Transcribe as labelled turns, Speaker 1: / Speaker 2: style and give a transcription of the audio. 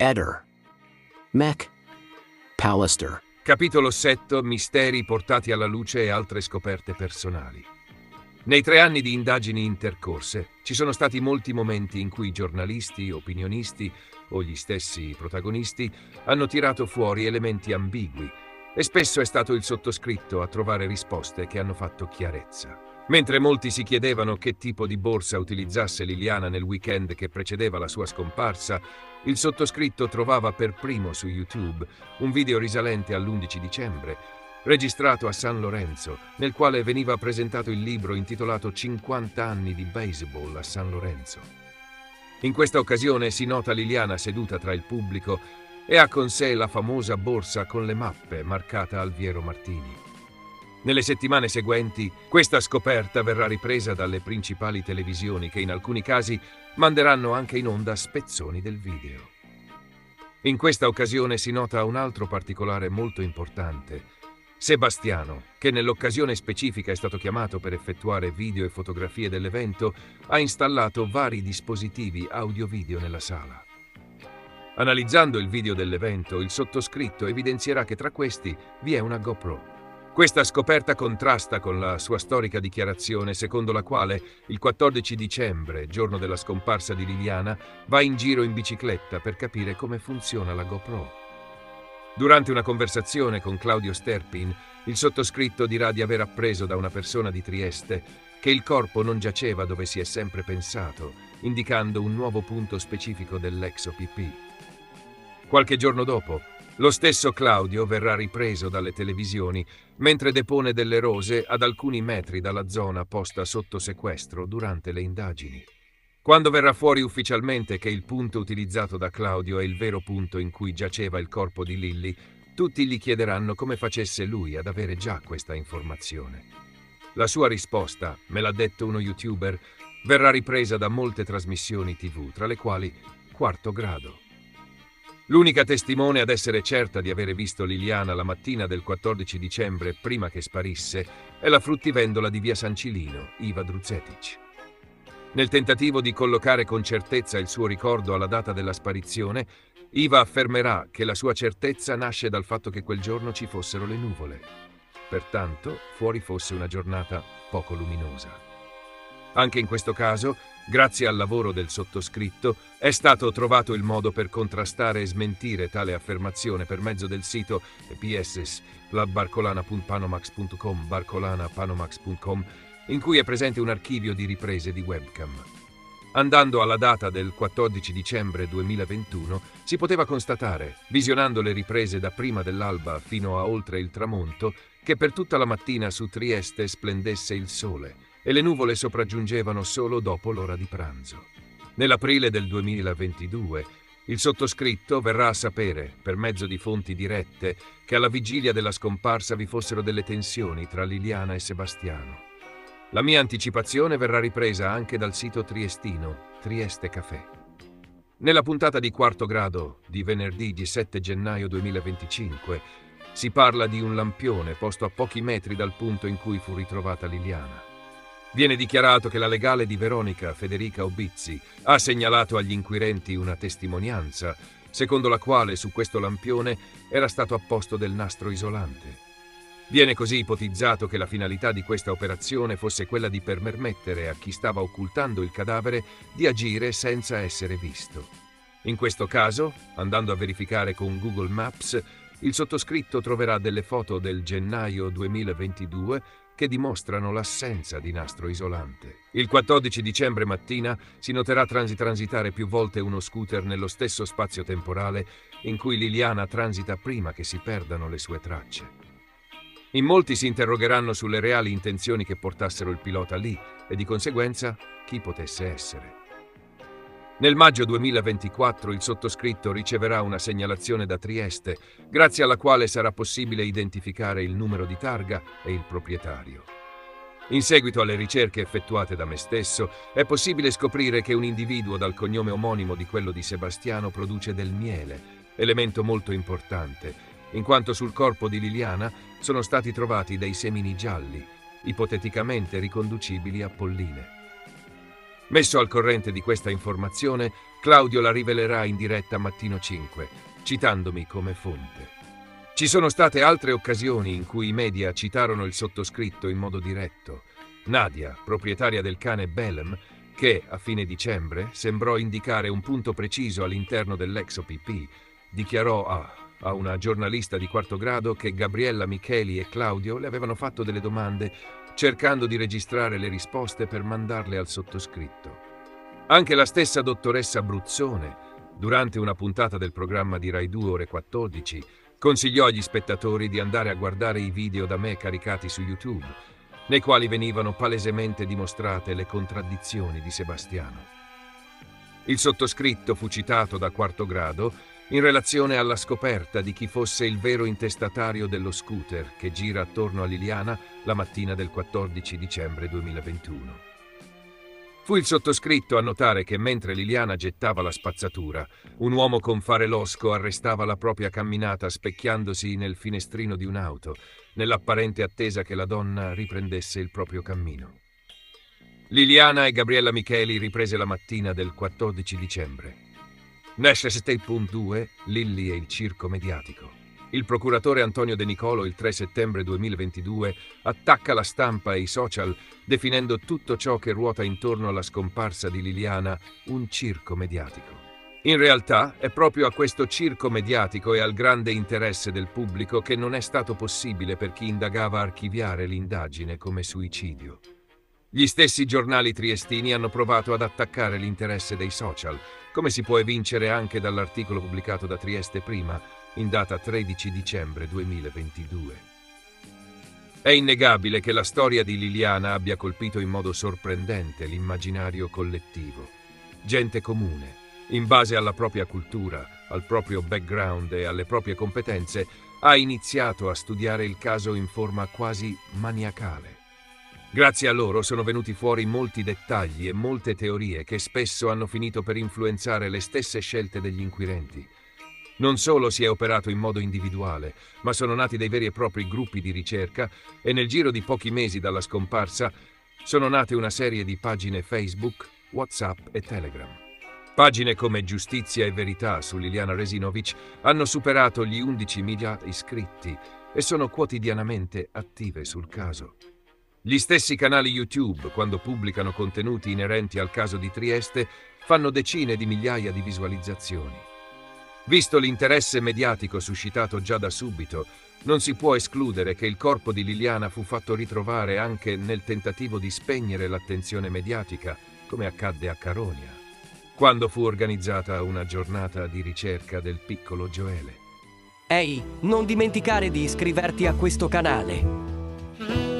Speaker 1: Eder. Mech. Pallister.
Speaker 2: Capitolo 7. Misteri portati alla luce e altre scoperte personali. Nei 3 anni di indagini intercorse ci sono stati molti momenti in cui giornalisti, opinionisti o gli stessi protagonisti hanno tirato fuori elementi ambigui e spesso è stato il sottoscritto a trovare risposte che hanno fatto chiarezza. Mentre molti si chiedevano che tipo di borsa utilizzasse Liliana nel weekend che precedeva la sua scomparsa, il sottoscritto trovava per primo su YouTube un video risalente all'11 dicembre, registrato a San Lorenzo, nel quale veniva presentato il libro intitolato 50 anni di baseball a San Lorenzo. In questa occasione si nota Liliana seduta tra il pubblico e ha con sé la famosa borsa con le mappe marcata Alviero Martini. Nelle settimane seguenti, questa scoperta verrà ripresa dalle principali televisioni che in alcuni casi manderanno anche in onda spezzoni del video. In questa occasione si nota un altro particolare molto importante. Sebastiano, che nell'occasione specifica è stato chiamato per effettuare video e fotografie dell'evento, ha installato vari dispositivi audio-video nella sala. Analizzando il video dell'evento, il sottoscritto evidenzierà che tra questi vi è una GoPro. Questa scoperta contrasta con la sua storica dichiarazione secondo la quale il 14 dicembre, giorno della scomparsa di Liliana, va in giro in bicicletta per capire come funziona la GoPro. Durante una conversazione con Claudio Sterpin, il sottoscritto dirà di aver appreso da una persona di Trieste che il corpo non giaceva dove si è sempre pensato, indicando un nuovo punto specifico dell'ex OPP. Qualche giorno dopo, lo stesso Claudio verrà ripreso dalle televisioni mentre depone delle rose ad alcuni metri dalla zona posta sotto sequestro durante le indagini. Quando verrà fuori ufficialmente che il punto utilizzato da Claudio è il vero punto in cui giaceva il corpo di Lilly, tutti gli chiederanno come facesse lui ad avere già questa informazione. La sua risposta, me l'ha detto uno youtuber, verrà ripresa da molte trasmissioni TV, tra le quali Quarto Grado. L'unica testimone ad essere certa di avere visto Liliana la mattina del 14 dicembre prima che sparisse è la fruttivendola di via San Cilino, Iva Druzetić. Nel tentativo di collocare con certezza il suo ricordo alla data della sparizione, Iva affermerà che la sua certezza nasce dal fatto che quel giorno ci fossero le nuvole. Pertanto, fuori fosse una giornata poco luminosa. Anche in questo caso, grazie al lavoro del sottoscritto, è stato trovato il modo per contrastare e smentire tale affermazione per mezzo del sito pss.barcolana.panomax.com, barcolana.panomax.com, in cui è presente un archivio di riprese di webcam. Andando alla data del 14 dicembre 2021, si poteva constatare, visionando le riprese da prima dell'alba fino a oltre il tramonto, che per tutta la mattina su Trieste splendesse il sole e le nuvole sopraggiungevano solo dopo l'ora di pranzo. Nell'aprile del 2022, il sottoscritto verrà a sapere, per mezzo di fonti dirette, che alla vigilia della scomparsa vi fossero delle tensioni tra Liliana e Sebastiano. La mia anticipazione verrà ripresa anche dal sito triestino Trieste Café. Nella puntata di Quarto Grado di venerdì 17 gennaio 2025 si parla di un lampione posto a pochi metri dal punto in cui fu ritrovata Liliana. Viene dichiarato che la legale di Veronica, Federica Obizzi, ha segnalato agli inquirenti una testimonianza secondo la quale su questo lampione era stato apposto del nastro isolante. Viene così ipotizzato che la finalità di questa operazione fosse quella di permettere a chi stava occultando il cadavere di agire senza essere visto. In questo caso, andando a verificare con Google Maps, il sottoscritto troverà delle foto del gennaio 2022 che dimostrano l'assenza di nastro isolante. Il 14 dicembre mattina si noterà transitare più volte uno scooter nello stesso spazio temporale in cui Liliana transita prima che si perdano le sue tracce. In molti si interrogheranno sulle reali intenzioni che portassero il pilota lì e di conseguenza chi potesse essere. Nel maggio 2024 il sottoscritto riceverà una segnalazione da Trieste, grazie alla quale sarà possibile identificare il numero di targa e il proprietario. In seguito alle ricerche effettuate da me stesso, è possibile scoprire che un individuo dal cognome omonimo di quello di Sebastiano produce del miele, elemento molto importante, in quanto sul corpo di Liliana sono stati trovati dei semini gialli, ipoteticamente riconducibili a polline. Messo al corrente di questa informazione, Claudio la rivelerà in diretta Mattino 5, citandomi come fonte. Ci sono state altre occasioni in cui i media citarono il sottoscritto in modo diretto. Nadia, proprietaria del cane Belem, che a fine dicembre sembrò indicare un punto preciso all'interno dell'ex OPP, dichiarò a una giornalista di quarto grado che Gabriella Micheli e Claudio le avevano fatto delle domande cercando di registrare le risposte per mandarle al sottoscritto. Anche la stessa dottoressa Bruzzone, durante una puntata del programma di Rai 2 ore 14, consigliò agli spettatori di andare a guardare i video da me caricati su YouTube, nei quali venivano palesemente dimostrate le contraddizioni di Sebastiano. Il sottoscritto fu citato da quarto grado in relazione alla scoperta di chi fosse il vero intestatario dello scooter che gira attorno a Liliana la mattina del 14 dicembre 2021. Fu il sottoscritto a notare che mentre Liliana gettava la spazzatura, un uomo con fare losco arrestava la propria camminata specchiandosi nel finestrino di un'auto, nell'apparente attesa che la donna riprendesse il proprio cammino. Liliana e Gabriella Micheli riprese la mattina del 14 dicembre. Nesce7.2, Lilli e il circo mediatico. Il procuratore Antonio De Nicolo il 3 settembre 2022 attacca la stampa e i social definendo tutto ciò che ruota intorno alla scomparsa di Liliana un circo mediatico. In realtà è proprio a questo circo mediatico e al grande interesse del pubblico che non è stato possibile per chi indagava archiviare l'indagine come suicidio. Gli stessi giornali triestini hanno provato ad attaccare l'interesse dei social, come si può evincere anche dall'articolo pubblicato da Trieste Prima, in data 13 dicembre 2022. È innegabile che la storia di Liliana abbia colpito in modo sorprendente l'immaginario collettivo. Gente comune, in base alla propria cultura, al proprio background e alle proprie competenze, ha iniziato a studiare il caso in forma quasi maniacale. Grazie a loro sono venuti fuori molti dettagli e molte teorie che spesso hanno finito per influenzare le stesse scelte degli inquirenti. Non solo si è operato in modo individuale, ma sono nati dei veri e propri gruppi di ricerca e nel giro di pochi mesi dalla scomparsa sono nate una serie di pagine Facebook, WhatsApp e Telegram. Pagine come Giustizia e Verità su Liliana Resinovic hanno superato gli 11.000 iscritti e sono quotidianamente attive sul caso. Gli stessi canali YouTube, quando pubblicano contenuti inerenti al caso di Trieste, fanno decine di migliaia di visualizzazioni. Visto l'interesse mediatico suscitato già da subito, non si può escludere che il corpo di Liliana fu fatto ritrovare anche nel tentativo di spegnere l'attenzione mediatica, come accadde a Caronia, quando fu organizzata una giornata di ricerca del piccolo Gioele.
Speaker 3: Ehi, non dimenticare di iscriverti a questo canale.